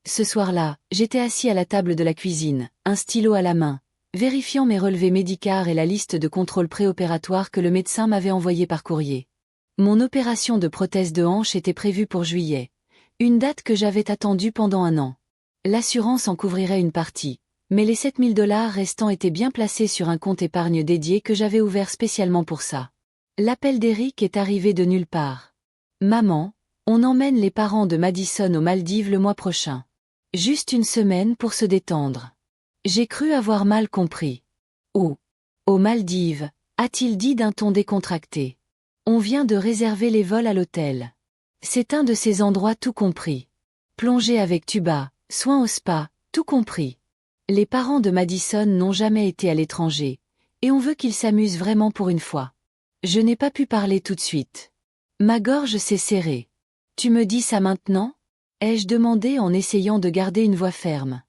Ce soir-là, j'étais assis à la table de la cuisine, un stylo à la main, vérifiant mes relevés médicaux et la liste de contrôles préopératoires que le médecin m'avait envoyés par courrier. Mon opération de prothèse de hanche était prévue pour juillet, une date que j'avais attendue pendant un an. L'assurance en couvrirait une partie, mais les 7 000 $ restants étaient bien placés sur un compte épargne dédié que j'avais ouvert spécialement pour ça. L'appel d'Eric est arrivé de nulle part. Maman, on emmène les parents de Madison aux Maldives le mois prochain. Juste une semaine pour se détendre. J'ai cru avoir mal compris. Oh, aux Maldives, a-t-il dit d'un ton décontracté. On vient de réserver les vols à l'hôtel. C'est un de ces endroits tout compris. Plongée avec tuba, soins au spa, tout compris. Les parents de Madison n'ont jamais été à l'étranger, et on veut qu'ils s'amusent vraiment pour une fois. Je n'ai pas pu parler tout de suite. Ma gorge s'est serrée. Tu me dis ça maintenant ? Ai-je demandé en essayant de garder une voix ferme.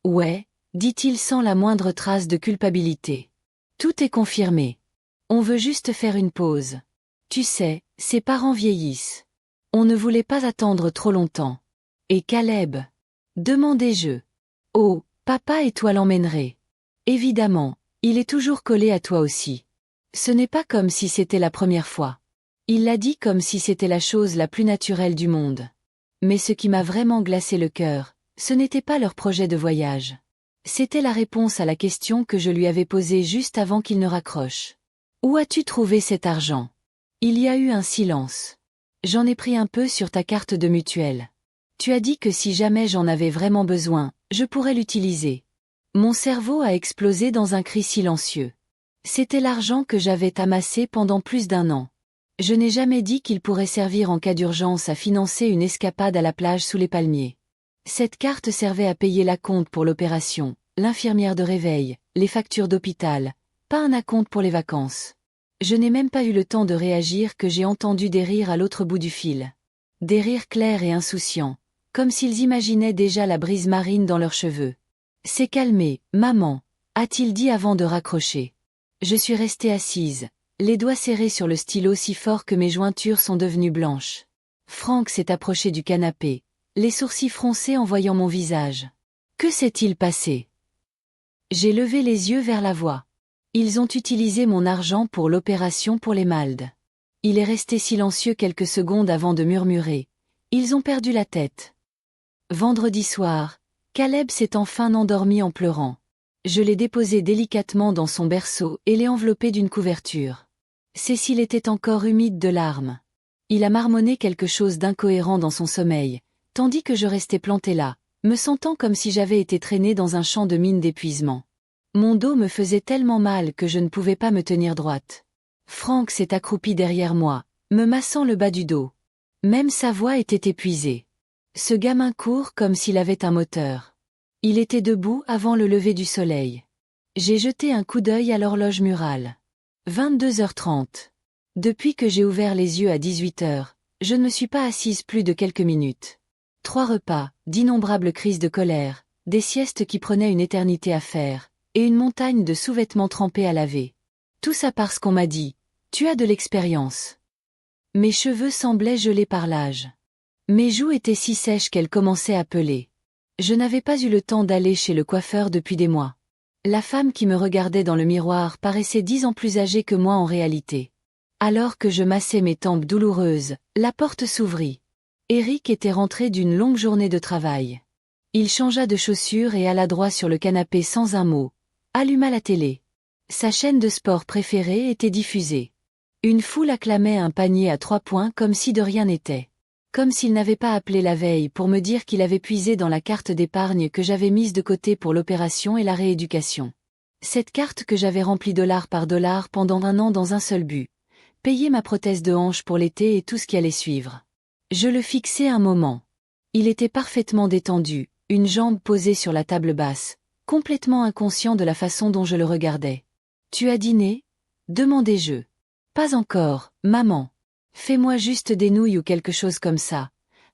Ouais, dit-il sans la moindre trace de culpabilité. Tout est confirmé. On veut juste faire une pause. Tu sais, ses parents vieillissent. On ne voulait pas attendre trop longtemps. Et Caleb ? Demandai-je. Oh, papa et toi l'emmènerez. Évidemment, il est toujours collé à toi aussi. Ce n'est pas comme si c'était la première fois. Il l'a dit comme si c'était la chose la plus naturelle du monde. Mais ce qui m'a vraiment glacé le cœur, ce n'était pas leur projet de voyage. C'était la réponse à la question que je lui avais posée juste avant qu'il ne raccroche. Où as-tu trouvé cet argent ? Il y a eu un silence. J'en ai pris un peu sur ta carte de mutuelle. Tu as dit que si jamais j'en avais vraiment besoin, je pourrais l'utiliser. Mon cerveau a explosé dans un cri silencieux. C'était l'argent que j'avais amassé pendant plus d'un an. Je n'ai jamais dit qu'il pourrait servir en cas d'urgence à financer une escapade à la plage sous les palmiers. Cette carte servait à payer l'acompte pour l'opération, l'infirmière de réveil, les factures d'hôpital, pas un acompte pour les vacances. Je n'ai même pas eu le temps de réagir que j'ai entendu des rires à l'autre bout du fil. Des rires clairs et insouciants, comme s'ils imaginaient déjà la brise marine dans leurs cheveux. C'est calmé, maman, a-t-il dit avant de raccrocher. Je suis restée assise, les doigts serrés sur le stylo si fort que mes jointures sont devenues blanches. Frank s'est approché du canapé, les sourcils froncés en voyant mon visage. Que s'est-il passé ? J'ai levé les yeux vers la voix. Ils ont utilisé mon argent pour l'opération pour les Maldes. Il est resté silencieux quelques secondes avant de murmurer. Ils ont perdu la tête. Vendredi soir, Caleb s'est enfin endormi en pleurant. Je l'ai déposé délicatement dans son berceau et l'ai enveloppé d'une couverture. Cécile était encore humide de larmes. Il a marmonné quelque chose d'incohérent dans son sommeil, tandis que je restais plantée là, me sentant comme si j'avais été traînée dans un champ de mine d'épuisement. Mon dos me faisait tellement mal que je ne pouvais pas me tenir droite. Frank s'est accroupi derrière moi, me massant le bas du dos. Même sa voix était épuisée. Ce gamin court comme s'il avait un moteur. Il était debout avant le lever du soleil. J'ai jeté un coup d'œil à l'horloge murale. 22h30. Depuis que j'ai ouvert les yeux à 18h, je ne me suis pas assise plus de quelques minutes. 3 repas, d'innombrables crises de colère, des siestes qui prenaient une éternité à faire, et une montagne de sous-vêtements trempés à laver. Tout ça parce qu'on m'a dit « Tu as de l'expérience ». Mes cheveux semblaient gelés par l'âge. Mes joues étaient si sèches qu'elles commençaient à peler. Je n'avais pas eu le temps d'aller chez le coiffeur depuis des mois. La femme qui me regardait dans le miroir paraissait 10 ans plus âgée que moi en réalité. Alors que je massais mes tempes douloureuses, la porte s'ouvrit. Eric était rentré d'une longue journée de travail. Il changea de chaussures et alla droit sur le canapé sans un mot, alluma la télé. Sa chaîne de sport préférée était diffusée. Une foule acclamait un panier à 3 points comme si de rien n'était. Comme s'il n'avait pas appelé la veille pour me dire qu'il avait puisé dans la carte d'épargne que j'avais mise de côté pour l'opération et la rééducation. Cette carte que j'avais remplie dollar par dollar pendant un an dans un seul but. Payer ma prothèse de hanche pour l'été et tout ce qui allait suivre. Je le fixai un moment. Il était parfaitement détendu, une jambe posée sur la table basse, complètement inconscient de la façon dont je le regardais. « Tu as dîné ?» demandai-je. « Pas encore, maman. Fais-moi juste des nouilles ou quelque chose comme ça, »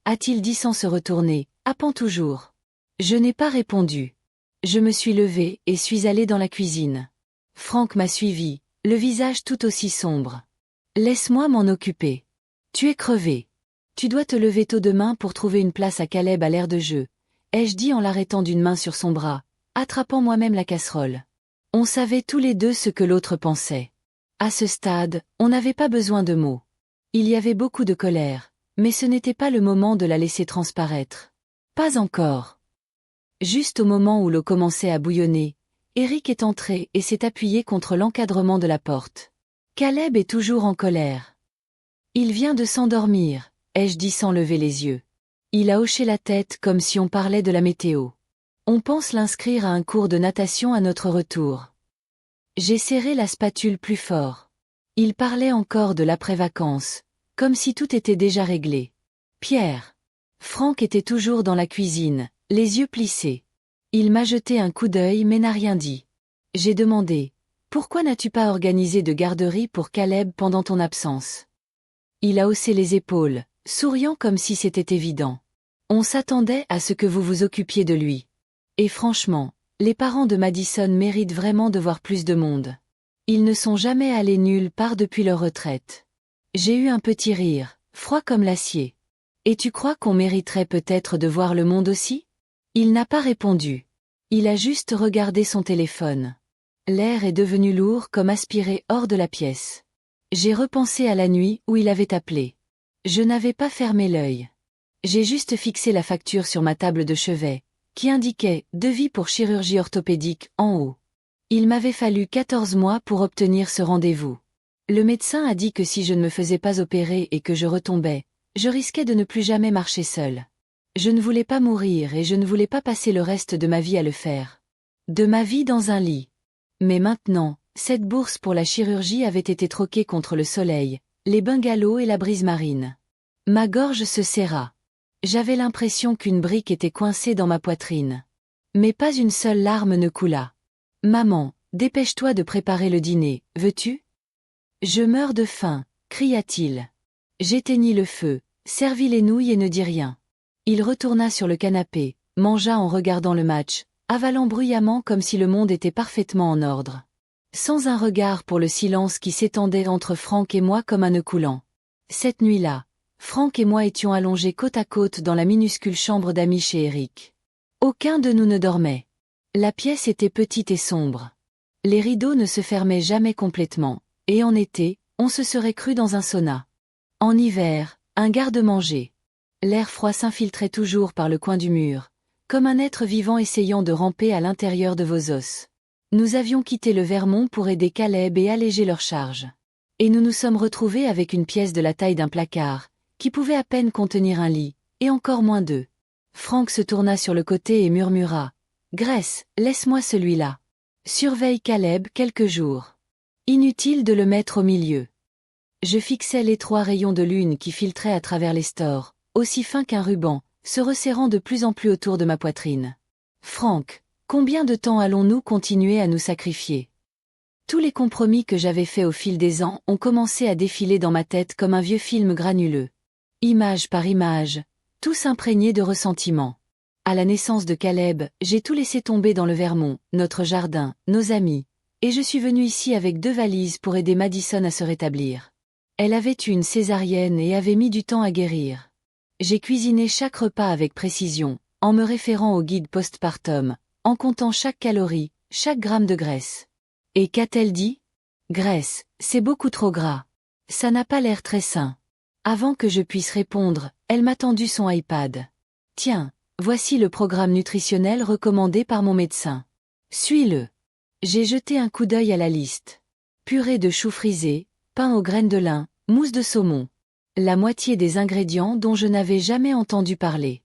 a-t-il dit sans se retourner, happant toujours. Je n'ai pas répondu. Je me suis levée et suis allée dans la cuisine. Frank m'a suivi, le visage tout aussi sombre. « Laisse-moi m'en occuper. Tu es crevé. Tu dois te lever tôt demain pour trouver une place à Caleb à l'aire de jeu. ai-je dit en l'arrêtant d'une main sur son bras, attrapant moi-même la casserole. On savait tous les deux ce que l'autre pensait. À ce stade, on n'avait pas besoin de mots. Il y avait beaucoup de colère, mais ce n'était pas le moment de la laisser transparaître. Pas encore. Juste au moment où l'eau commençait à bouillonner, Eric est entré et s'est appuyé contre l'encadrement de la porte. Caleb est toujours en colère. Il vient de s'endormir, ai-je dit sans lever les yeux. Il a hoché la tête comme si on parlait de la météo. On pense l'inscrire à un cours de natation à notre retour. J'ai serré la spatule plus fort. Il parlait encore de l'après-vacances, comme si tout était déjà réglé. Pierre. Franck était toujours dans la cuisine, les yeux plissés. Il m'a jeté un coup d'œil mais n'a rien dit. J'ai demandé, pourquoi n'as-tu pas organisé de garderie pour Caleb pendant ton absence? Il a haussé les épaules, souriant comme si c'était évident. On s'attendait à ce que vous vous occupiez de lui. Et franchement, les parents de Madison méritent vraiment de voir plus de monde. Ils ne sont jamais allés nulle part depuis leur retraite. J'ai eu un petit rire, froid comme l'acier. Et tu crois qu'on mériterait peut-être de voir le monde aussi? Il n'a pas répondu. Il a juste regardé son téléphone. L'air est devenu lourd comme aspiré hors de la pièce. J'ai repensé à la nuit où il avait appelé. Je n'avais pas fermé l'œil. J'ai juste fixé la facture sur ma table de chevet, qui indiquait « Devis pour chirurgie orthopédique » en haut. Il m'avait fallu 14 mois pour obtenir ce rendez-vous. Le médecin a dit que si je ne me faisais pas opérer et que je retombais, je risquais de ne plus jamais marcher seul. Je ne voulais pas mourir et je ne voulais pas passer le reste de ma vie à le faire. De ma vie dans un lit. Mais maintenant, cette bourse pour la chirurgie avait été troquée contre le soleil, les bungalows et la brise marine. Ma gorge se serra. J'avais l'impression qu'une brique était coincée dans ma poitrine. Mais pas une seule larme ne coula. « Maman, dépêche-toi de préparer le dîner, veux-tu ? » « Je meurs de faim, » cria-t-il. J'éteignis le feu, servis les nouilles et ne dis rien. Il retourna sur le canapé, mangea en regardant le match, avalant bruyamment comme si le monde était parfaitement en ordre. Sans un regard pour le silence qui s'étendait entre Franck et moi comme un nœud coulant. Cette nuit-là, Franck et moi étions allongés côte à côte dans la minuscule chambre d'amis chez Eric. Aucun de nous ne dormait. La pièce était petite et sombre. Les rideaux ne se fermaient jamais complètement, et en été, on se serait cru dans un sauna. En hiver, un garde-manger. L'air froid s'infiltrait toujours par le coin du mur, comme un être vivant essayant de ramper à l'intérieur de vos os. Nous avions quitté le Vermont pour aider Caleb et alléger leur charge. Et nous nous sommes retrouvés avec une pièce de la taille d'un placard, qui pouvait à peine contenir un lit, et encore moins deux. Franck se tourna sur le côté et murmura « Grace, laisse-moi celui-là. Surveille Caleb quelques jours. » Inutile de le mettre au milieu. Je fixais l'étroit rayon de lune qui filtrait à travers les stores, aussi fin qu'un ruban, se resserrant de plus en plus autour de ma poitrine. Franck, combien de temps allons-nous continuer à nous sacrifier? Tous les compromis que j'avais faits au fil des ans ont commencé à défiler dans ma tête comme un vieux film granuleux. Image par image, tous imprégnés de ressentiment. À la naissance de Caleb, j'ai tout laissé tomber dans le Vermont, notre jardin, nos amis, et je suis venue ici avec 2 valises pour aider Madison à se rétablir. Elle avait eu une césarienne et avait mis du temps à guérir. J'ai cuisiné chaque repas avec précision, en me référant au guide postpartum, en comptant chaque calorie, chaque gramme de graisse. Et qu'a-t-elle dit? Graisse, c'est beaucoup trop gras. Ça n'a pas l'air très sain. Avant que je puisse répondre, elle m'a tendu son iPad. Tiens, voici le programme nutritionnel recommandé par mon médecin. Suis-le. J'ai jeté un coup d'œil à la liste. Purée de choux frisés, pain aux graines de lin, mousse de saumon. La moitié des ingrédients dont je n'avais jamais entendu parler.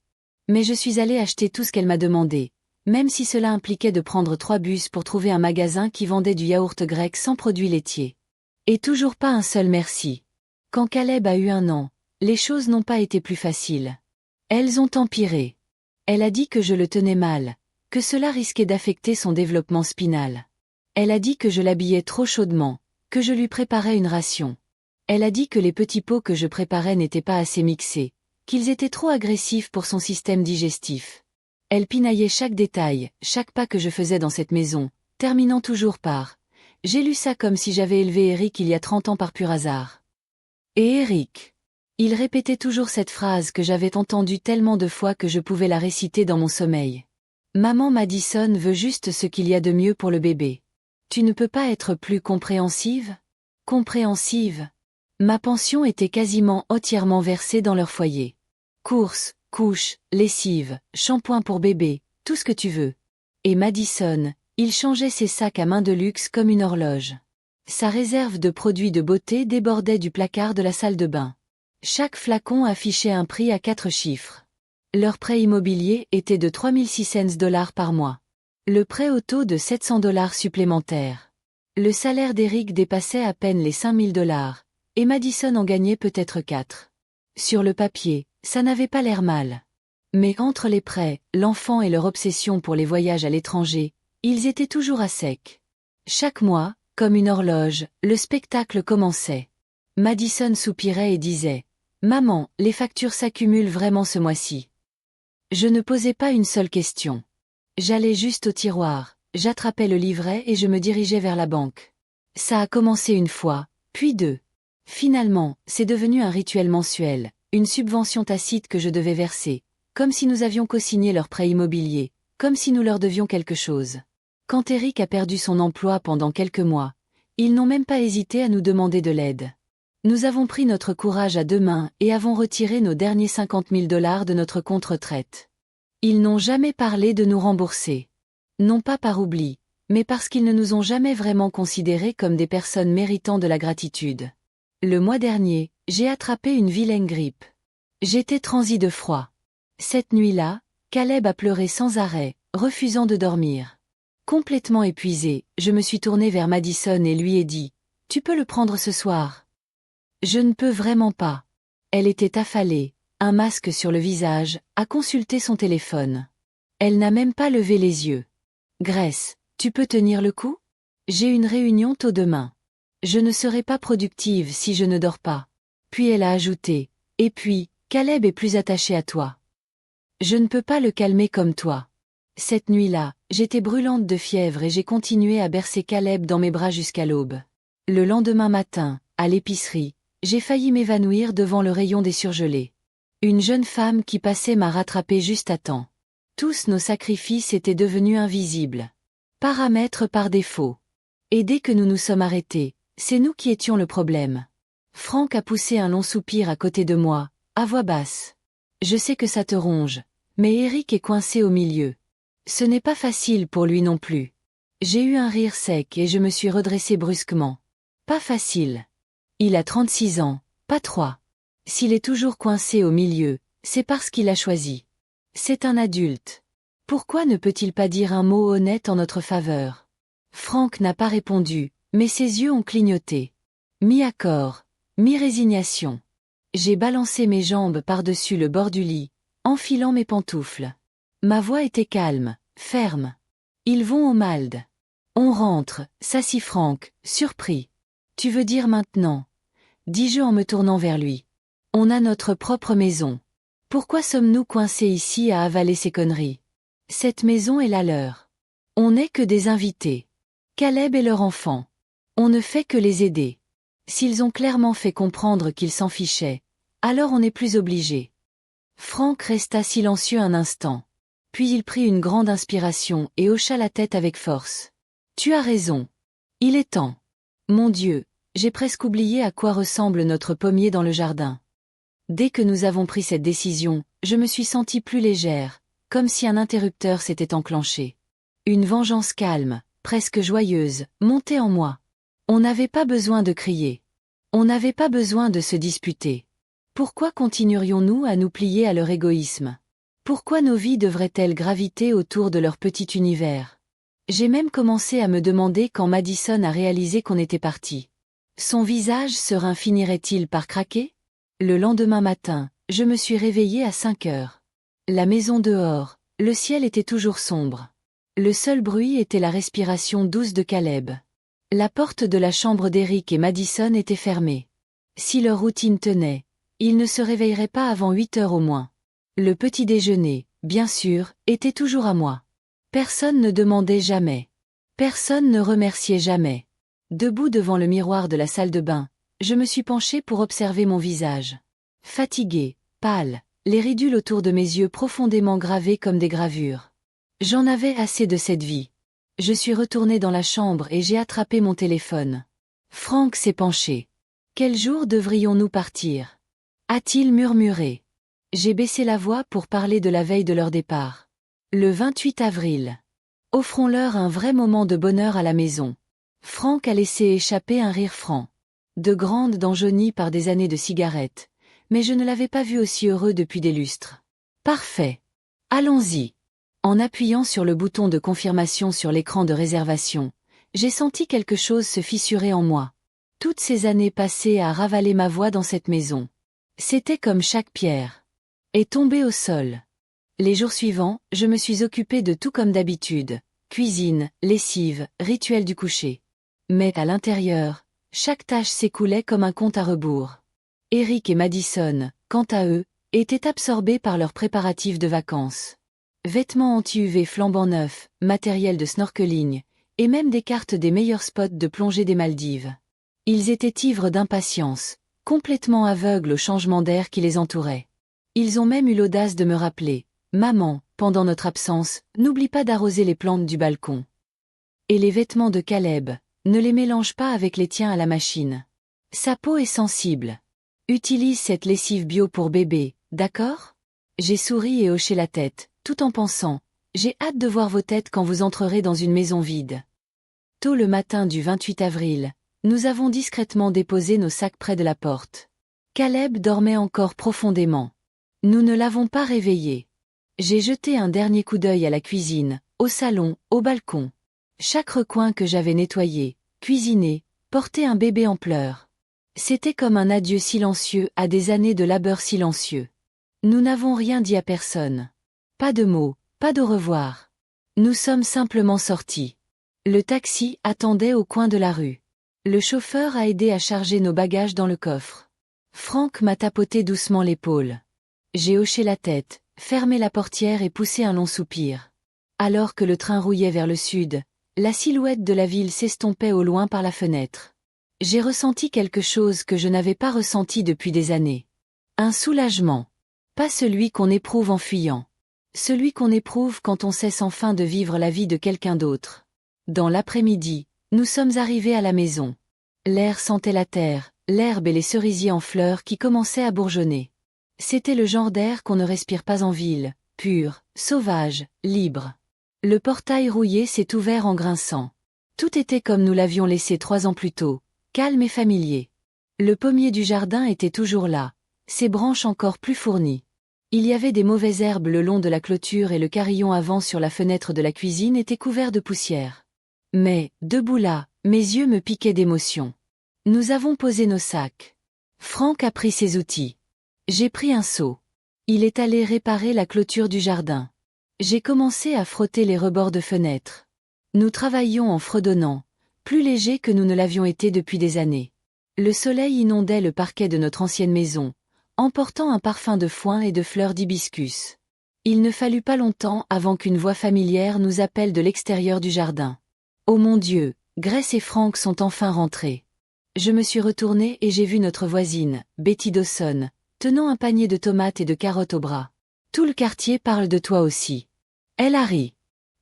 Mais je suis allée acheter tout ce qu'elle m'a demandé, même si cela impliquait de prendre 3 bus pour trouver un magasin qui vendait du yaourt grec sans produits laitiers. Et toujours pas un seul merci. Quand Caleb a eu 1 an, les choses n'ont pas été plus faciles. Elles ont empiré. Elle a dit que je le tenais mal, que cela risquait d'affecter son développement spinal. Elle a dit que je l'habillais trop chaudement, que je lui préparais une ration. Elle a dit que les petits pots que je préparais n'étaient pas assez mixés, qu'ils étaient trop agressifs pour son système digestif. Elle pinaillait chaque détail, chaque pas que je faisais dans cette maison, terminant toujours par « J'ai lu ça comme si j'avais élevé Eric il y a 30 ans par pur hasard. » Et Eric? Il répétait toujours cette phrase que j'avais entendue tellement de fois que je pouvais la réciter dans mon sommeil. Maman Madison veut juste ce qu'il y a de mieux pour le bébé. Tu ne peux pas être plus compréhensive? Compréhensive? Ma pension était quasiment entièrement versée dans leur foyer. Courses, couches, lessive, shampoing pour bébé, tout ce que tu veux. Et Madison, il changeait ses sacs à main de luxe comme une horloge. Sa réserve de produits de beauté débordait du placard de la salle de bain. Chaque flacon affichait un prix à 4 chiffres. Leur prêt immobilier était de $3,600 par mois. Le prêt auto de $700 supplémentaires. Le salaire d'Eric dépassait à peine les $5,000, et Madison en gagnait peut-être 4. Sur le papier, ça n'avait pas l'air mal. Mais entre les prêts, l'enfant et leur obsession pour les voyages à l'étranger, ils étaient toujours à sec. Chaque mois, comme une horloge, le spectacle commençait. Madison soupirait et disait « Maman, les factures s'accumulent vraiment ce mois-ci. » Je ne posais pas une seule question. J'allais juste au tiroir, j'attrapais le livret et je me dirigeais vers la banque. Ça a commencé une fois, puis deux. Finalement, c'est devenu un rituel mensuel, une subvention tacite que je devais verser, comme si nous avions co-signé leur prêt immobilier, comme si nous leur devions quelque chose. Quand Eric a perdu son emploi pendant quelques mois, ils n'ont même pas hésité à nous demander de l'aide. Nous avons pris notre courage à deux mains et avons retiré nos derniers $50,000 de notre compte retraite. Ils n'ont jamais parlé de nous rembourser. Non pas par oubli, mais parce qu'ils ne nous ont jamais vraiment considérés comme des personnes méritant de la gratitude. Le mois dernier, j'ai attrapé une vilaine grippe. J'étais transi de froid. Cette nuit-là, Caleb a pleuré sans arrêt, refusant de dormir. Complètement épuisé, je me suis tourné vers Madison et lui ai dit « Tu peux le prendre ce soir ?» Je ne peux vraiment pas. Elle était affalée, un masque sur le visage, à consulter son téléphone. Elle n'a même pas levé les yeux. Grace, tu peux tenir le coup? J'ai une réunion tôt demain. Je ne serai pas productive si je ne dors pas. Puis elle a ajouté, et puis, Caleb est plus attaché à toi. Je ne peux pas le calmer comme toi. Cette nuit-là, j'étais brûlante de fièvre et j'ai continué à bercer Caleb dans mes bras jusqu'à l'aube. Le lendemain matin, à l'épicerie, j'ai failli m'évanouir devant le rayon des surgelés. Une jeune femme qui passait m'a rattrapé juste à temps. Tous nos sacrifices étaient devenus invisibles. Paramètres par défaut. Et dès que nous nous sommes arrêtés, c'est nous qui étions le problème. Frank a poussé un long soupir à côté de moi, à voix basse. Je sais que ça te ronge, mais Eric est coincé au milieu. Ce n'est pas facile pour lui non plus. J'ai eu un rire sec et je me suis redressée brusquement. Pas facile. Il a 36 ans, pas 3. S'il est toujours coincé au milieu, c'est parce qu'il a choisi. C'est un adulte. Pourquoi ne peut-il pas dire un mot honnête en notre faveur? Frank n'a pas répondu, mais ses yeux ont clignoté. Mi-accord, mi-résignation. J'ai balancé mes jambes par-dessus le bord du lit, enfilant mes pantoufles. Ma voix était calme, ferme. Ils vont au Mald. On rentre, s'assit Frank, surpris. Tu veux dire maintenant? Dis-je en me tournant vers lui. On a notre propre maison. Pourquoi sommes-nous coincés ici à avaler ces conneries? Cette maison est la leur. On n'est que des invités. Caleb et leur enfant. On ne fait que les aider. S'ils ont clairement fait comprendre qu'ils s'en fichaient, alors on n'est plus obligé. Frank resta silencieux un instant. Puis il prit une grande inspiration et hocha la tête avec force. Tu as raison. Il est temps. Mon Dieu. J'ai presque oublié à quoi ressemble notre pommier dans le jardin. Dès que nous avons pris cette décision, je me suis sentie plus légère, comme si un interrupteur s'était enclenché. Une vengeance calme, presque joyeuse, montait en moi. On n'avait pas besoin de crier. On n'avait pas besoin de se disputer. Pourquoi continuerions-nous à nous plier à leur égoïsme? Pourquoi nos vies devraient-elles graviter autour de leur petit univers? J'ai même commencé à me demander quand Madison a réalisé qu'on était parti. Son visage serein finirait-il par craquer? Le lendemain matin, je me suis réveillée à 5 heures. La maison dehors, le ciel était toujours sombre. Le seul bruit était la respiration douce de Caleb. La porte de la chambre d'Eric et Madison était fermée. Si leur routine tenait, ils ne se réveilleraient pas avant 8 heures au moins. Le petit déjeuner, bien sûr, était toujours à moi. Personne ne demandait jamais. Personne ne remerciait jamais. Debout devant le miroir de la salle de bain, je me suis penchée pour observer mon visage. Fatiguée, pâle, les ridules autour de mes yeux profondément gravés comme des gravures. J'en avais assez de cette vie. Je suis retournée dans la chambre et j'ai attrapé mon téléphone. Franck s'est penché. Quel jour devrions-nous partir? A-t-il murmuré. J'ai baissé la voix pour parler de la veille de leur départ. Le 28 avril. Offrons-leur un vrai moment de bonheur à la maison. Franck a laissé échapper un rire franc. De grandes dents jaunies par des années de cigarettes, mais je ne l'avais pas vu aussi heureux depuis des lustres. Parfait. Allons-y. En appuyant sur le bouton de confirmation sur l'écran de réservation, j'ai senti quelque chose se fissurer en moi. Toutes ces années passées à ravaler ma voix dans cette maison. C'était comme chaque pierre. Est tombée au sol. Les jours suivants, je me suis occupée de tout comme d'habitude. Cuisine, lessive, rituel du coucher. Mais à l'intérieur, chaque tâche s'écoulait comme un compte à rebours. Eric et Madison, quant à eux, étaient absorbés par leurs préparatifs de vacances. Vêtements anti-UV flambant neufs, matériel de snorkeling, et même des cartes des meilleurs spots de plongée des Maldives. Ils étaient ivres d'impatience, complètement aveugles au changement d'air qui les entourait. Ils ont même eu l'audace de me rappeler « Maman, pendant notre absence, n'oublie pas d'arroser les plantes du balcon. » Et les vêtements de Caleb, ne les mélange pas avec les tiens à la machine. Sa peau est sensible. Utilise cette lessive bio pour bébé, d'accord? J'ai souri et hoché la tête, tout en pensant « J'ai hâte de voir vos têtes quand vous entrerez dans une maison vide. » Tôt le matin du 28 avril, nous avons discrètement déposé nos sacs près de la porte. Caleb dormait encore profondément. Nous ne l'avons pas réveillé. J'ai jeté un dernier coup d'œil à la cuisine, au salon, au balcon. Chaque recoin que j'avais nettoyé, cuisiné, portait un bébé en pleurs. C'était comme un adieu silencieux à des années de labeur silencieux. Nous n'avons rien dit à personne. Pas de mots, pas de revoir. Nous sommes simplement sortis. Le taxi attendait au coin de la rue. Le chauffeur a aidé à charger nos bagages dans le coffre. Franck m'a tapoté doucement l'épaule. J'ai hoché la tête, fermé la portière et poussé un long soupir. Alors que le train rouillait vers le sud, la silhouette de la ville s'estompait au loin par la fenêtre. J'ai ressenti quelque chose que je n'avais pas ressenti depuis des années. Un soulagement. Pas celui qu'on éprouve en fuyant. Celui qu'on éprouve quand on cesse enfin de vivre la vie de quelqu'un d'autre. Dans l'après-midi, nous sommes arrivés à la maison. L'air sentait la terre, l'herbe et les cerisiers en fleurs qui commençaient à bourgeonner. C'était le genre d'air qu'on ne respire pas en ville, pur, sauvage, libre. Le portail rouillé s'est ouvert en grinçant. Tout était comme nous l'avions laissé 3 ans plus tôt, calme et familier. Le pommier du jardin était toujours là, ses branches encore plus fournies. Il y avait des mauvaises herbes le long de la clôture et le carillon avant sur la fenêtre de la cuisine était couvert de poussière. Mais, debout là, mes yeux me piquaient d'émotion. Nous avons posé nos sacs. Franck a pris ses outils. J'ai pris un seau. Il est allé réparer la clôture du jardin. J'ai commencé à frotter les rebords de fenêtres. Nous travaillions en fredonnant, plus légers que nous ne l'avions été depuis des années. Le soleil inondait le parquet de notre ancienne maison, emportant un parfum de foin et de fleurs d'hibiscus. Il ne fallut pas longtemps avant qu'une voix familière nous appelle de l'extérieur du jardin. Oh mon Dieu, Grace et Franck sont enfin rentrés. Je me suis retournée et j'ai vu notre voisine, Betty Dawson, tenant un panier de tomates et de carottes au bras. Tout le quartier parle de toi aussi. Elle a ri.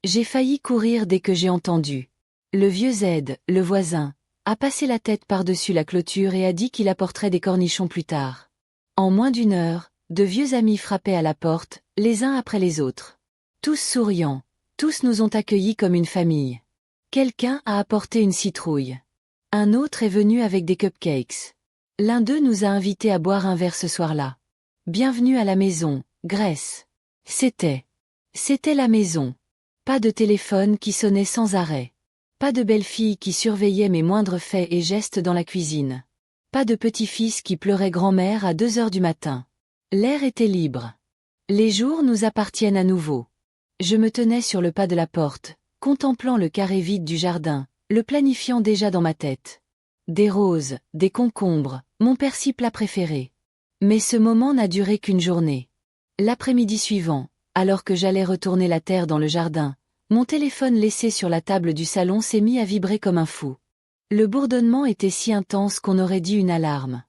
J'ai failli courir dès que j'ai entendu. Le vieux Zed, le voisin, a passé la tête par-dessus la clôture et a dit qu'il apporterait des cornichons plus tard. En moins d'une heure, de vieux amis frappaient à la porte, les uns après les autres. Tous souriants, tous nous ont accueillis comme une famille. Quelqu'un a apporté une citrouille. Un autre est venu avec des cupcakes. L'un d'eux nous a invités à boire un verre ce soir-là. Bienvenue à la maison, Grace. C'était la maison. Pas de téléphone qui sonnait sans arrêt. Pas de belle-fille qui surveillait mes moindres faits et gestes dans la cuisine. Pas de petit-fils qui pleurait grand-mère à 2 heures du matin. L'air était libre. Les jours nous appartiennent à nouveau. Je me tenais sur le pas de la porte, contemplant le carré vide du jardin, le planifiant déjà dans ma tête. Des roses, des concombres, mon persil plat préféré. Mais ce moment n'a duré qu'une journée. L'après-midi suivant, alors que j'allais retourner la terre dans le jardin, mon téléphone laissé sur la table du salon s'est mis à vibrer comme un fou. Le bourdonnement était si intense qu'on aurait dit une alarme.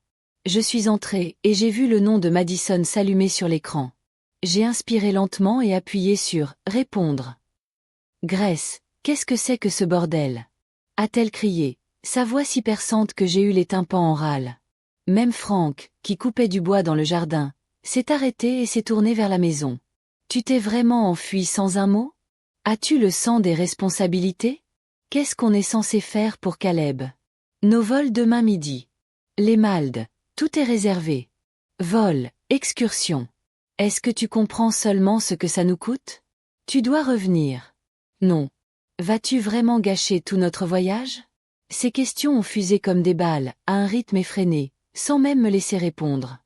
Je suis entrée, et j'ai vu le nom de Madison s'allumer sur l'écran. J'ai inspiré lentement et appuyé sur « Répondre ». Grace, qu'est-ce que c'est que ce bordel? A-t-elle crié, sa voix si perçante que j'ai eu les tympans en râle. Même Frank, qui coupait du bois dans le jardin, s'est arrêté et s'est tourné vers la maison. Tu t'es vraiment enfui sans un mot? As-tu le sang des responsabilités? Qu'est-ce qu'on est censé faire pour Caleb? Nos vols demain midi. Les Maldes, tout est réservé. Vol, excursion. Est-ce que tu comprends seulement ce que ça nous coûte? Tu dois revenir. Non. Vas-tu vraiment gâcher tout notre voyage? Ces questions ont fusé comme des balles, à un rythme effréné, sans même me laisser répondre.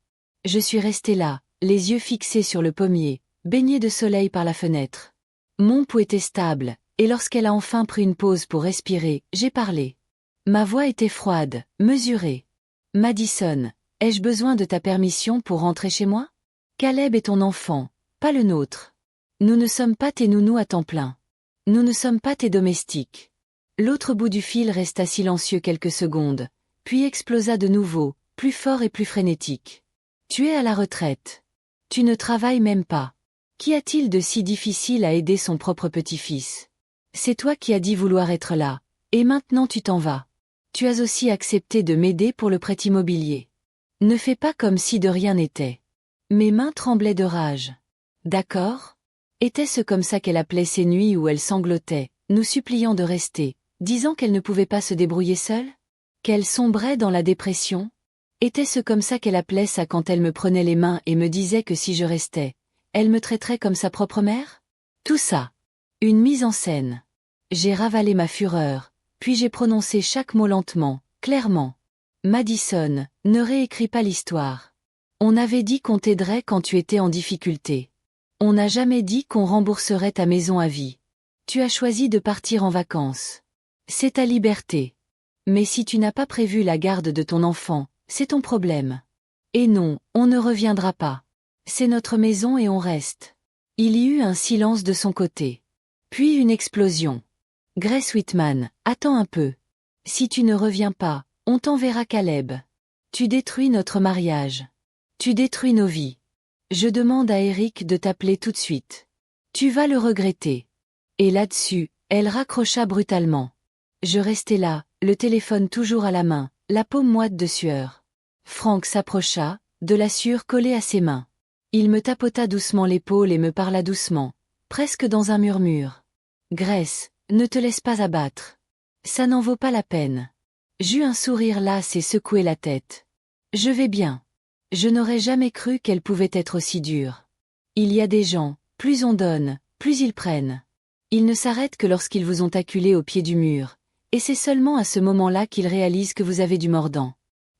Je suis restée là, les yeux fixés sur le pommier, baignée de soleil par la fenêtre. Mon pouls était stable, et lorsqu'elle a enfin pris une pause pour respirer, j'ai parlé. Ma voix était froide, mesurée. Madison, ai-je besoin de ta permission pour rentrer chez moi? Caleb est ton enfant, pas le nôtre. Nous ne sommes pas tes nounous à temps plein. Nous ne sommes pas tes domestiques. L'autre bout du fil resta silencieux quelques secondes, puis explosa de nouveau, plus fort et plus frénétique. Tu es à la retraite. Tu ne travailles même pas. Qu'y a-t-il de si difficile à aider son propre petit-fils? C'est toi qui as dit vouloir être là, et maintenant tu t'en vas. Tu as aussi accepté de m'aider pour le prêt immobilier. Ne fais pas comme si de rien n'était. Mes mains tremblaient de rage. D'accord? Était-ce comme ça qu'elle appelait ces nuits où elle sanglotait, nous suppliant de rester, disant qu'elle ne pouvait pas se débrouiller seule? Qu'elle sombrait dans la dépression? Était-ce comme ça qu'elle appelait ça quand elle me prenait les mains et me disait que si je restais, elle me traiterait comme sa propre mère? Tout ça. Une mise en scène. J'ai ravalé ma fureur, puis j'ai prononcé chaque mot lentement, clairement. Madison, ne réécris pas l'histoire. On avait dit qu'on t'aiderait quand tu étais en difficulté. On n'a jamais dit qu'on rembourserait ta maison à vie. Tu as choisi de partir en vacances. C'est ta liberté. Mais si tu n'as pas prévu la garde de ton enfant, c'est ton problème. Et non, on ne reviendra pas. C'est notre maison et on reste. Il y eut un silence de son côté. Puis une explosion. Grace Whitman, attends un peu. Si tu ne reviens pas, on t'enverra Caleb. Tu détruis notre mariage. Tu détruis nos vies. Je demande à Eric de t'appeler tout de suite. Tu vas le regretter. Et là-dessus, elle raccrocha brutalement. Je restais là, le téléphone toujours à la main, la paume moite de sueur. Frank s'approcha, de la sueur collée à ses mains. Il me tapota doucement l'épaule et me parla doucement, presque dans un murmure. Grace, ne te laisse pas abattre. Ça n'en vaut pas la peine. J'eus un sourire las et secouai la tête. Je vais bien. Je n'aurais jamais cru qu'elle pouvait être aussi dure. Il y a des gens, plus on donne, plus ils prennent. Ils ne s'arrêtent que lorsqu'ils vous ont acculé au pied du mur, et c'est seulement à ce moment-là qu'ils réalisent que vous avez du mordant.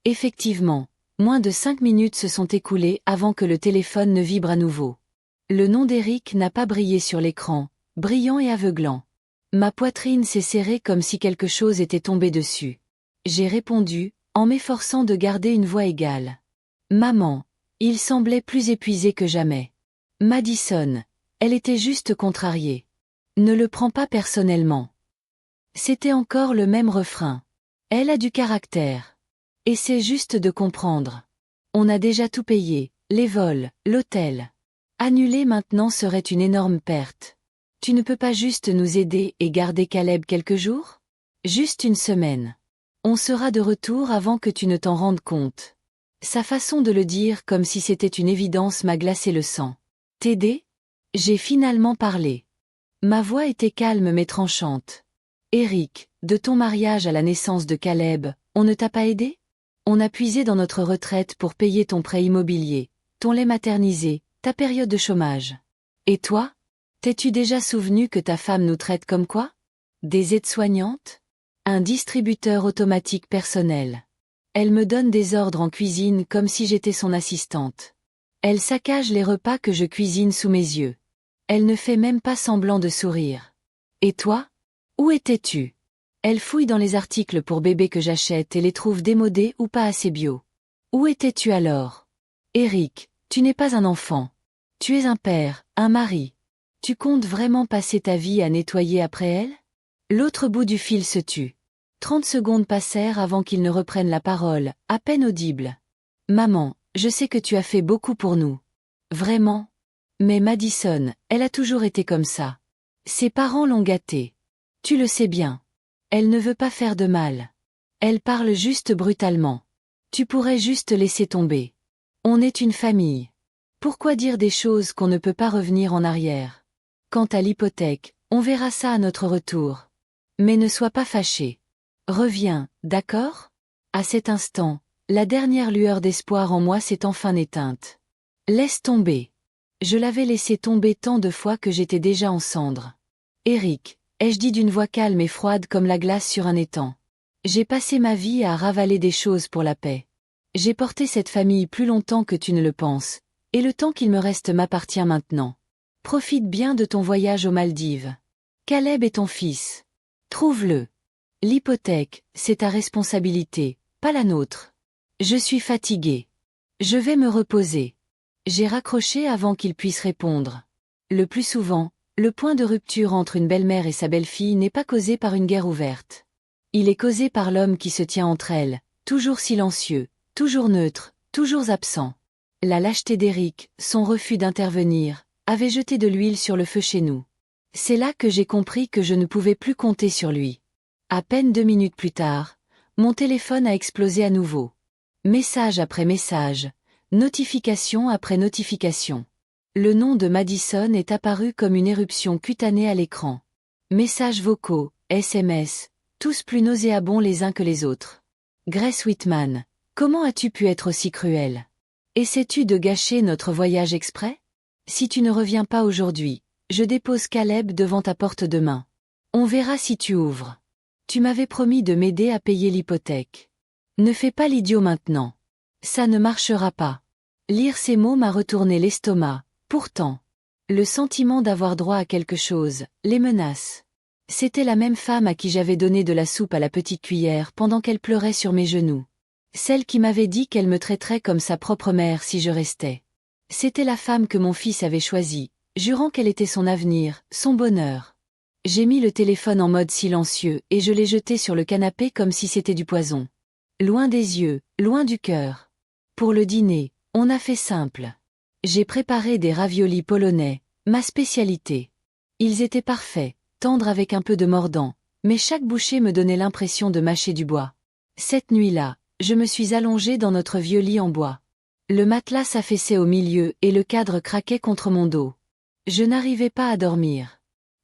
Effectivement, moins de 5 minutes se sont écoulées avant que le téléphone ne vibre à nouveau. Le nom d'Eric n'a pas brillé sur l'écran, brillant et aveuglant. Ma poitrine s'est serrée comme si quelque chose était tombé dessus. J'ai répondu, en m'efforçant de garder une voix égale. Maman, il semblait plus épuisé que jamais. Madison, elle était juste contrariée. Ne le prends pas personnellement. C'était encore le même refrain. Elle a du caractère. Essaie juste de comprendre. On a déjà tout payé, les vols, l'hôtel. Annuler maintenant serait une énorme perte. Tu ne peux pas juste nous aider et garder Caleb quelques jours? Juste une semaine. On sera de retour avant que tu ne t'en rendes compte. Sa façon de le dire comme si c'était une évidence m'a glacé le sang. T'aider? J'ai finalement parlé. Ma voix était calme mais tranchante. Eric, de ton mariage à la naissance de Caleb, on ne t'a pas aidé? On a puisé dans notre retraite pour payer ton prêt immobilier, ton lait maternisé, ta période de chômage. Et toi? T'es-tu déjà souvenu que ta femme nous traite comme quoi? Des aides-soignantes? Un distributeur automatique personnel. Elle me donne des ordres en cuisine comme si j'étais son assistante. Elle saccage les repas que je cuisine sous mes yeux. Elle ne fait même pas semblant de sourire. Et toi? Où étais-tu? Elle fouille dans les articles pour bébé que j'achète et les trouve démodés ou pas assez bio. Où étais-tu alors? Eric, tu n'es pas un enfant. Tu es un père, un mari. Tu comptes vraiment passer ta vie à nettoyer après elle? L'autre bout du fil se tut. 30 secondes passèrent avant qu'il ne reprenne la parole, à peine audible. Maman, je sais que tu as fait beaucoup pour nous. Vraiment? Mais Madison, elle a toujours été comme ça. Ses parents l'ont gâtée. Tu le sais bien. Elle ne veut pas faire de mal. Elle parle juste brutalement. Tu pourrais juste laisser tomber. On est une famille. Pourquoi dire des choses qu'on ne peut pas revenir en arrière? Quant à l'hypothèque, on verra ça à notre retour. Mais ne sois pas fâché. Reviens, d'accord? À cet instant, la dernière lueur d'espoir en moi s'est enfin éteinte. Laisse tomber. Je l'avais laissé tomber tant de fois que j'étais déjà en cendres. Eric, ai-je dit d'une voix calme et froide comme la glace sur un étang. J'ai passé ma vie à ravaler des choses pour la paix. J'ai porté cette famille plus longtemps que tu ne le penses, et le temps qu'il me reste m'appartient maintenant. Profite bien de ton voyage aux Maldives. Caleb est ton fils. Trouve-le. L'hypothèque, c'est ta responsabilité, pas la nôtre. Je suis fatigué. Je vais me reposer. J'ai raccroché avant qu'il puisse répondre. Le plus souvent, le point de rupture entre une belle-mère et sa belle-fille n'est pas causé par une guerre ouverte. Il est causé par l'homme qui se tient entre elles, toujours silencieux, toujours neutre, toujours absent. La lâcheté d'Éric, son refus d'intervenir, avait jeté de l'huile sur le feu chez nous. C'est là que j'ai compris que je ne pouvais plus compter sur lui. À peine 2 minutes plus tard, mon téléphone a explosé à nouveau. Message après message, notification après notification. Le nom de Madison est apparu comme une éruption cutanée à l'écran. Messages vocaux, SMS, tous plus nauséabonds les uns que les autres. Grace Whitman, comment as-tu pu être aussi cruelle? Essaies-tu de gâcher notre voyage exprès? Si tu ne reviens pas aujourd'hui, je dépose Caleb devant ta porte demain. On verra si tu ouvres. Tu m'avais promis de m'aider à payer l'hypothèque. Ne fais pas l'idiot maintenant. Ça ne marchera pas. Lire ces mots m'a retourné l'estomac, pourtant. Le sentiment d'avoir droit à quelque chose, les menaces. C'était la même femme à qui j'avais donné de la soupe à la petite cuillère pendant qu'elle pleurait sur mes genoux. Celle qui m'avait dit qu'elle me traiterait comme sa propre mère si je restais. C'était la femme que mon fils avait choisie, jurant qu'elle était son avenir, son bonheur. J'ai mis le téléphone en mode silencieux et je l'ai jeté sur le canapé comme si c'était du poison. Loin des yeux, loin du cœur. Pour le dîner, on a fait simple. J'ai préparé des raviolis polonais, ma spécialité. Ils étaient parfaits, tendres avec un peu de mordant, mais chaque bouchée me donnait l'impression de mâcher du bois. Cette nuit-là, je me suis allongée dans notre vieux lit en bois. Le matelas s'affaissait au milieu et le cadre craquait contre mon dos. Je n'arrivais pas à dormir.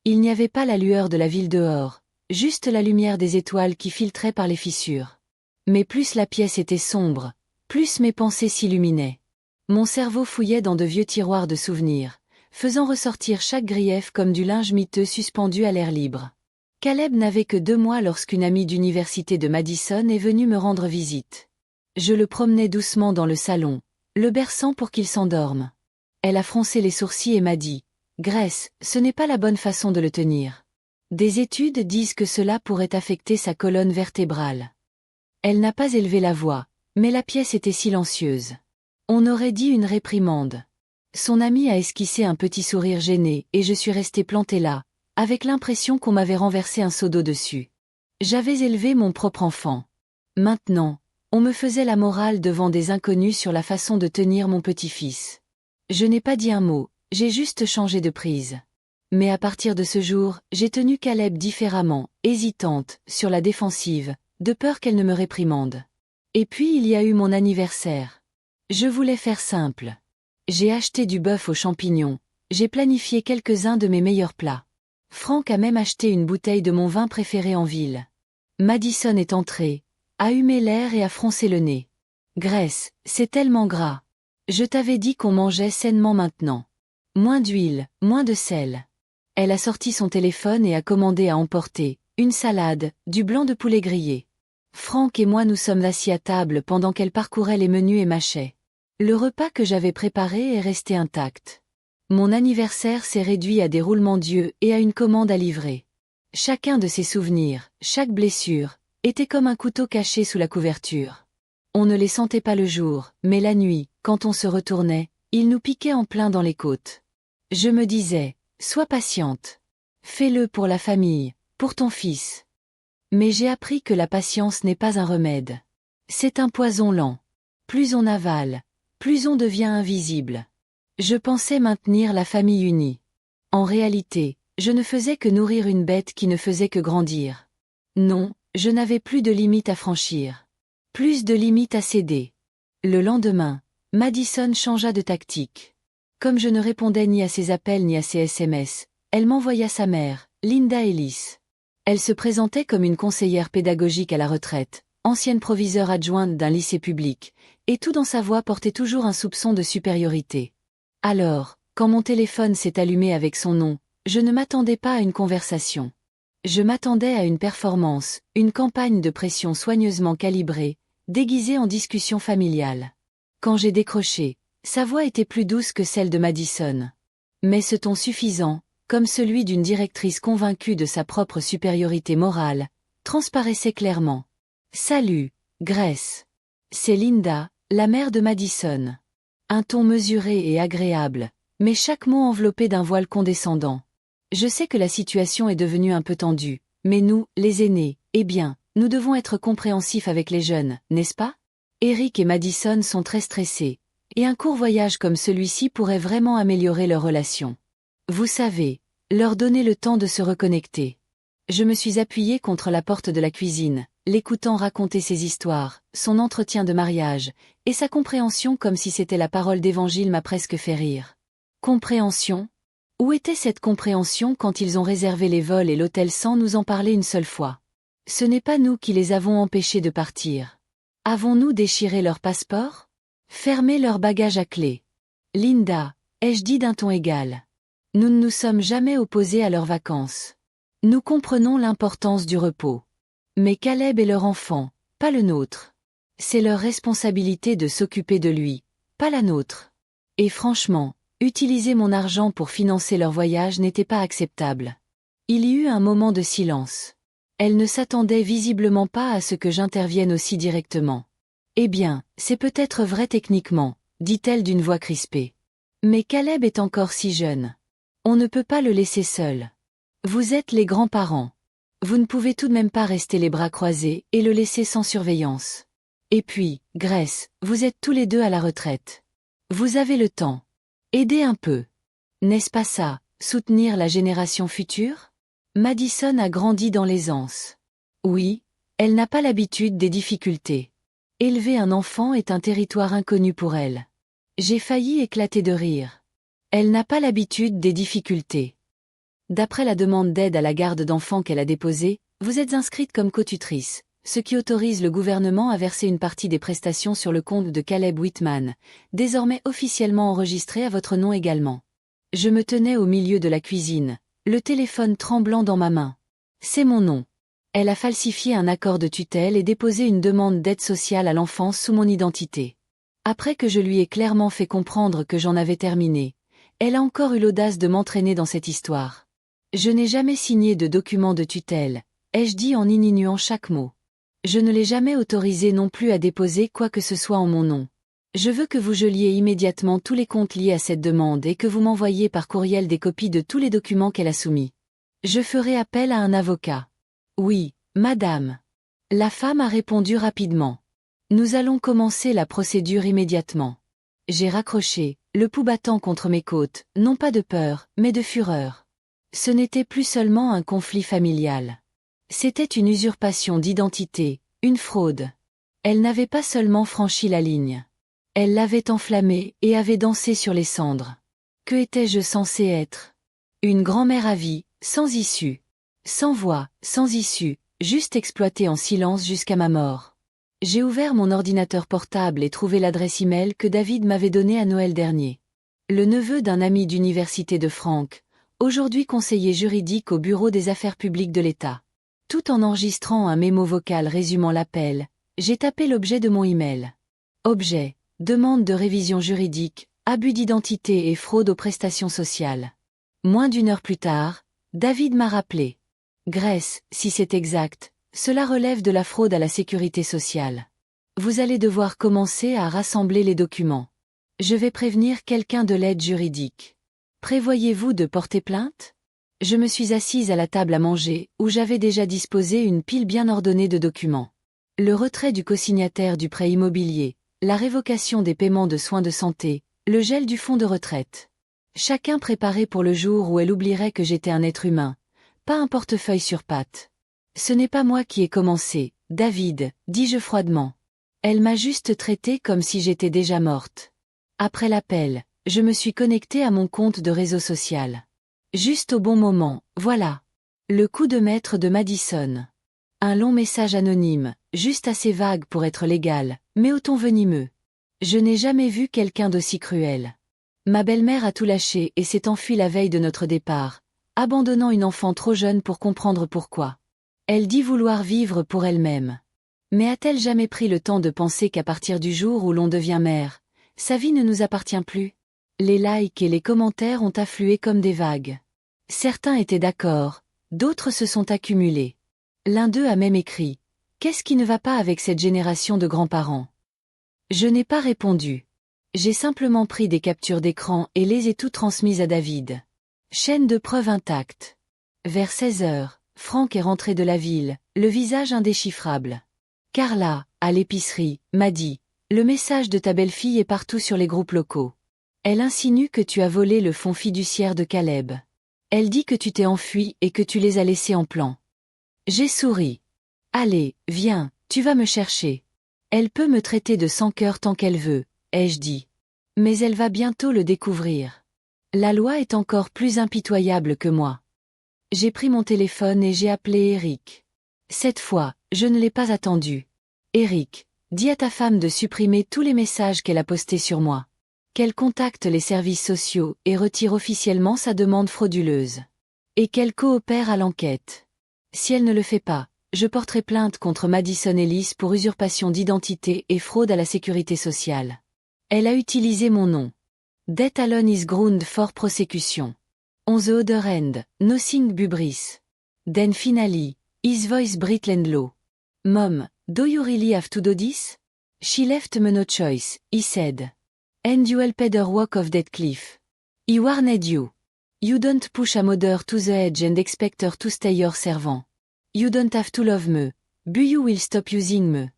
Il n'y avait pas la lueur de la ville dehors, juste la lumière des étoiles qui filtrait par les fissures. Mais plus la pièce était sombre, plus mes pensées s'illuminaient. Mon cerveau fouillait dans de vieux tiroirs de souvenirs, faisant ressortir chaque grief comme du linge miteux suspendu à l'air libre. Caleb n'avait que 2 mois lorsqu'une amie d'université de Madison est venue me rendre visite. Je le promenais doucement dans le salon, le berçant pour qu'il s'endorme. Elle a froncé les sourcils et m'a dit « Grace, ce n'est pas la bonne façon de le tenir. Des études disent que cela pourrait affecter sa colonne vertébrale. » Elle n'a pas élevé la voix, mais la pièce était silencieuse. On aurait dit une réprimande. Son amie a esquissé un petit sourire gêné et je suis restée plantée là, avec l'impression qu'on m'avait renversé un seau d'eau dessus. J'avais élevé mon propre enfant. Maintenant, on me faisait la morale devant des inconnus sur la façon de tenir mon petit-fils. Je n'ai pas dit un mot, j'ai juste changé de prise. Mais à partir de ce jour, j'ai tenu Caleb différemment, hésitante, sur la défensive, de peur qu'elle ne me réprimande. Et puis il y a eu mon anniversaire. Je voulais faire simple. J'ai acheté du bœuf aux champignons, j'ai planifié quelques-uns de mes meilleurs plats. Franck a même acheté une bouteille de mon vin préféré en ville. Madison est entrée, a humé l'air et a froncé le nez. Grace, c'est tellement gras. Je t'avais dit qu'on mangeait sainement maintenant. Moins d'huile, moins de sel. Elle a sorti son téléphone et a commandé à emporter, une salade, du blanc de poulet grillé. Franck et moi nous sommes assis à table pendant qu'elle parcourait les menus et mâchait. Le repas que j'avais préparé est resté intact. Mon anniversaire s'est réduit à des roulements d'yeux et à une commande à livrer. Chacun de ces souvenirs, chaque blessure, était comme un couteau caché sous la couverture. On ne les sentait pas le jour, mais la nuit, quand on se retournait, ils nous piquaient en plein dans les côtes. Je me disais, sois patiente. Fais-le pour la famille, pour ton fils. Mais j'ai appris que la patience n'est pas un remède. C'est un poison lent. Plus on avale, plus on devient invisible. Je pensais maintenir la famille unie. En réalité, je ne faisais que nourrir une bête qui ne faisait que grandir. Non, je n'avais plus de limites à franchir. Plus de limites à céder. Le lendemain, Madison changea de tactique. Comme je ne répondais ni à ses appels ni à ses SMS, elle m'envoya sa mère, Linda Ellis. Elle se présentait comme une conseillère pédagogique à la retraite, ancienne proviseure adjointe d'un lycée public, et tout dans sa voix portait toujours un soupçon de supériorité. Alors, quand mon téléphone s'est allumé avec son nom, je ne m'attendais pas à une conversation. Je m'attendais à une performance, une campagne de pression soigneusement calibrée, déguisée en discussion familiale. Quand j'ai décroché, sa voix était plus douce que celle de Madison. Mais ce ton suffisant, comme celui d'une directrice convaincue de sa propre supériorité morale, transparaissait clairement. « Salut, Grace. C'est Linda, la mère de Madison. » Un ton mesuré et agréable, mais chaque mot enveloppé d'un voile condescendant. Je sais que la situation est devenue un peu tendue, mais nous, les aînés, eh bien, nous devons être compréhensifs avec les jeunes, n'est-ce pas? Eric et Madison sont très stressés, et un court voyage comme celui-ci pourrait vraiment améliorer leur relation. Vous savez, leur donner le temps de se reconnecter. Je me suis appuyée contre la porte de la cuisine, l'écoutant raconter ses histoires, son entretien de mariage, et sa compréhension comme si c'était la parole d'évangile m'a presque fait rire. Compréhension? Où était cette compréhension quand ils ont réservé les vols et l'hôtel sans nous en parler une seule fois? Ce n'est pas nous qui les avons empêchés de partir. Avons-nous déchiré leur passeport? Fermé leur bagage à clé? Linda, ai-je dit d'un ton égal. Nous ne nous sommes jamais opposés à leurs vacances. Nous comprenons l'importance du repos. Mais Caleb est leur enfant, pas le nôtre. C'est leur responsabilité de s'occuper de lui, pas la nôtre. Et franchement, utiliser mon argent pour financer leur voyage n'était pas acceptable. Il y eut un moment de silence. Elle ne s'attendait visiblement pas à ce que j'intervienne aussi directement. Eh bien, c'est peut-être vrai techniquement, dit-elle d'une voix crispée. Mais Caleb est encore si jeune. On ne peut pas le laisser seul. Vous êtes les grands-parents. Vous ne pouvez tout de même pas rester les bras croisés et le laisser sans surveillance. Et puis, Grace, vous êtes tous les deux à la retraite. Vous avez le temps. Aidez un peu. N'est-ce pas ça, soutenir la génération future? Madison a grandi dans l'aisance. Oui, elle n'a pas l'habitude des difficultés. Élever un enfant est un territoire inconnu pour elle. J'ai failli éclater de rire. Elle n'a pas l'habitude des difficultés. D'après la demande d'aide à la garde d'enfants qu'elle a déposée, vous êtes inscrite comme co-tutrice, ce qui autorise le gouvernement à verser une partie des prestations sur le compte de Caleb Whitman, désormais officiellement enregistré à votre nom également. Je me tenais au milieu de la cuisine, le téléphone tremblant dans ma main. C'est mon nom. Elle a falsifié un accord de tutelle et déposé une demande d'aide sociale à l'enfance sous mon identité. Après que je lui ai clairement fait comprendre que j'en avais terminé, elle a encore eu l'audace de m'entraîner dans cette histoire. Je n'ai jamais signé de document de tutelle, ai-je dit en ignorant chaque mot. Je ne l'ai jamais autorisée non plus à déposer quoi que ce soit en mon nom. Je veux que vous geliez immédiatement tous les comptes liés à cette demande et que vous m'envoyiez par courriel des copies de tous les documents qu'elle a soumis. Je ferai appel à un avocat. Oui, madame. La femme a répondu rapidement. Nous allons commencer la procédure immédiatement. J'ai raccroché, le pouls battant contre mes côtes, non pas de peur, mais de fureur. Ce n'était plus seulement un conflit familial. C'était une usurpation d'identité, une fraude. Elle n'avait pas seulement franchi la ligne. Elle l'avait enflammée et avait dansé sur les cendres. Que étais-je censé être? Une grand-mère à vie, sans issue. Sans voix, sans issue, juste exploitée en silence jusqu'à ma mort. J'ai ouvert mon ordinateur portable et trouvé l'adresse email que David m'avait donnée à Noël dernier. Le neveu d'un ami d'université de Franck, aujourd'hui conseiller juridique au Bureau des affaires publiques de l'État. Tout en enregistrant un mémo vocal résumant l'appel, j'ai tapé l'objet de mon email. Objet, demande de révision juridique, abus d'identité et fraude aux prestations sociales. Moins d'une heure plus tard, David m'a rappelé. Grace, si c'est exact, cela relève de la fraude à la sécurité sociale. Vous allez devoir commencer à rassembler les documents. Je vais prévenir quelqu'un de l'aide juridique. Prévoyez-vous de porter plainte? Je me suis assise à la table à manger, où j'avais déjà disposé une pile bien ordonnée de documents. Le retrait du cosignataire du prêt immobilier, la révocation des paiements de soins de santé, le gel du fonds de retraite. Chacun préparé pour le jour où elle oublierait que j'étais un être humain, pas un portefeuille sur pattes. Ce n'est pas moi qui ai commencé, David, dis-je froidement. Elle m'a juste traité comme si j'étais déjà morte. Après l'appel, je me suis connectée à mon compte de réseau social. Juste au bon moment, voilà. Le coup de maître de Madison. Un long message anonyme, juste assez vague pour être légal, mais au ton venimeux. Je n'ai jamais vu quelqu'un d'aussi cruel. Ma belle-mère a tout lâché et s'est enfuie la veille de notre départ, abandonnant une enfant trop jeune pour comprendre pourquoi. Elle dit vouloir vivre pour elle-même. Mais a-t-elle jamais pris le temps de penser qu'à partir du jour où l'on devient mère, sa vie ne nous appartient plus? Les likes et les commentaires ont afflué comme des vagues. Certains étaient d'accord, d'autres se sont accumulés. L'un d'eux a même écrit « Qu'est-ce qui ne va pas avec cette génération de grands-parents ?» Je n'ai pas répondu. J'ai simplement pris des captures d'écran et les ai toutes transmises à David. Chaîne de preuves intacte. Vers 16 heures, Franck est rentré de la ville, le visage indéchiffrable. Carla, à l'épicerie, m'a dit « Le message de ta belle-fille est partout sur les groupes locaux. Elle insinue que tu as volé le fonds fiduciaire de Caleb. Elle dit que tu t'es enfui et que tu les as laissés en plan. » J'ai souri. « Allez, viens, tu vas me chercher. Elle peut me traiter de sans-cœur tant qu'elle veut, ai-je dit. Mais elle va bientôt le découvrir. La loi est encore plus impitoyable que moi. » J'ai pris mon téléphone et j'ai appelé Eric. Cette fois, je ne l'ai pas attendu. « Eric, dis à ta femme de supprimer tous les messages qu'elle a postés sur moi. Qu'elle contacte les services sociaux et retire officiellement sa demande frauduleuse. Et qu'elle coopère à l'enquête. Si elle ne le fait pas, je porterai plainte contre Madison Ellis pour usurpation d'identité et fraude à la sécurité sociale. Elle a utilisé mon nom. That alone is ground for prosecution. On the other end, nothing bubris. Then finally, his voice brittled low. Mom, do you really have to do this? She left me no choice, he said. And you helped her walk off that cliff. He warned you. You don't push a mother to the edge and expect her to stay your servant. You don't have to love me, but you will stop using me.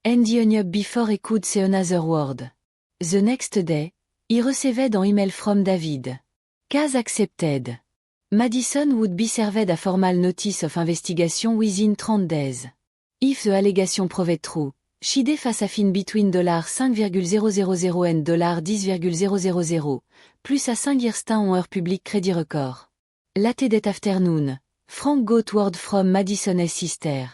And he hung up before he could say another word. The next day, he received an email from David. Case accepted. Madison would be served a formal notice of investigation within 30 days. If the allegation proved true, she'd face a fine between $5,000 and $10,000, plus a 5 years on her public credit record. Late that afternoon, Frank got word from Madison's sister.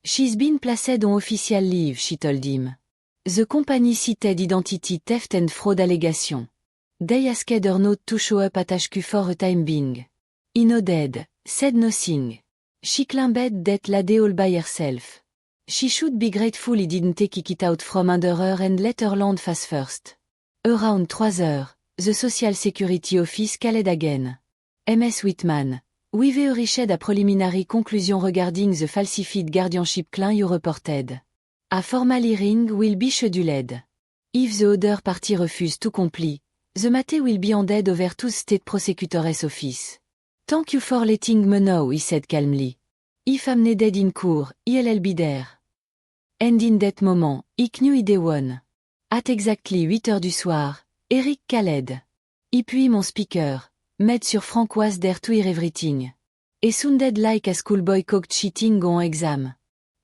She's been placed on official leave, she told him. The company cited identity theft and fraud allegation. They asked her not to show up at HQ for a time being. He nodded, said nothing. She claimed that lady all by herself. She should be grateful he didn't take it out from under her and let her land face first. Around 3 heures, the Social Security Office called again. MS Whitman, we've reached a preliminary conclusion regarding the falsified guardianship claim you reported. A formal hearing will be scheduled. If the other party refuses to comply, the matter will be handed over to the state prosecutor's office. Thank you for letting me know, he said calmly. If I'm needed in court, I'll be there. And in that moment, he knew he'd won. At exactly 8 heures du soir, Eric called. Et puis mon speaker, made sur Frank was there to hear everything. He sounded like a schoolboy caught cheating on exam.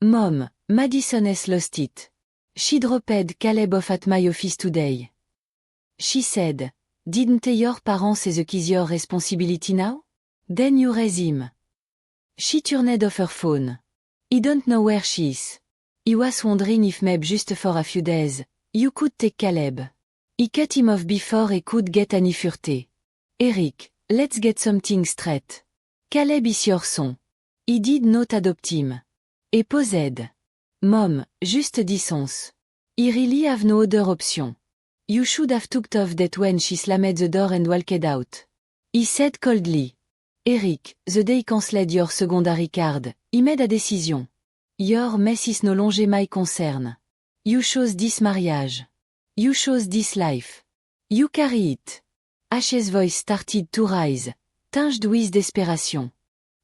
Mom, Madison has lost it. She dropped Caleb off at my office today. She said, didn't your parents say the kid's your responsibility now? Then you raise him. She turned off her phone. He don't know where she is. He was wondering if maybe just for a few days, you could take Caleb. He cut him off before he could get any further. Eric, let's get something straight. Caleb is your son. He did not adopt him. He posed. Mom, just distance. He really have no other option. You should have took off that when she slammed the door and walked out. He said coldly. Eric, the day he cancelled your secondary card, he made a decision. Your mess is no longer my concern. You chose this marriage. You chose this life. You carry it. Ash's voice started to rise, tinged with desperation.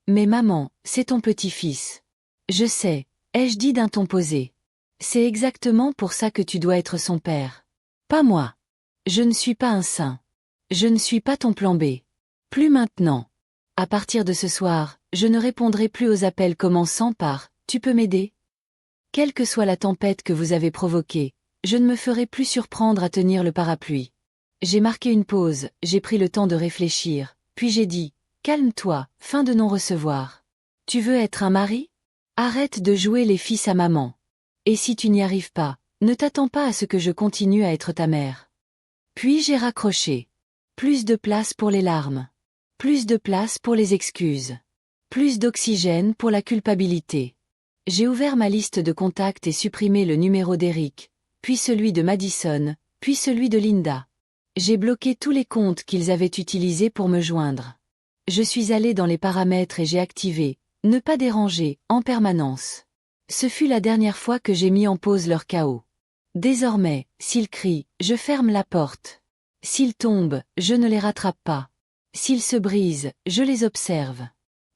Mais maman, c'est ton petit-fils. Je sais, ai-je dit d'un ton posé. C'est exactement pour ça que tu dois être son père. Pas moi. Je ne suis pas un saint. Je ne suis pas ton plan B. Plus maintenant. À partir de ce soir, je ne répondrai plus aux appels commençant par « Tu peux m'aider ?» Quelle que soit la tempête que vous avez provoquée, je ne me ferai plus surprendre à tenir le parapluie. J'ai marqué une pause, j'ai pris le temps de réfléchir, puis j'ai dit « Calme-toi, fin de non-recevoir. Tu veux être un mari ? Arrête de jouer les fils à maman. Et si tu n'y arrives pas, ne t'attends pas à ce que je continue à être ta mère. » Puis j'ai raccroché. Plus de place pour les larmes. Plus de place pour les excuses. Plus d'oxygène pour la culpabilité. J'ai ouvert ma liste de contacts et supprimé le numéro d'Eric, puis celui de Madison, puis celui de Linda. J'ai bloqué tous les comptes qu'ils avaient utilisés pour me joindre. Je suis allé dans les paramètres et j'ai activé « Ne pas déranger » en permanence. Ce fut la dernière fois que j'ai mis en pause leur chaos. Désormais, s'ils crient, je ferme la porte. S'ils tombent, je ne les rattrape pas. S'ils se brisent, je les observe.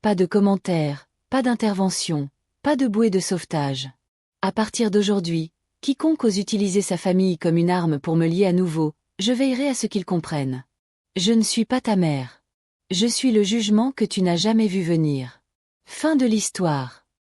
Pas de commentaires, pas d'intervention, pas de bouée de sauvetage. À partir d'aujourd'hui, quiconque ose utiliser sa famille comme une arme pour me lier à nouveau, je veillerai à ce qu'ils comprennent. Je ne suis pas ta mère. Je suis le jugement que tu n'as jamais vu venir. Fin de l'histoire.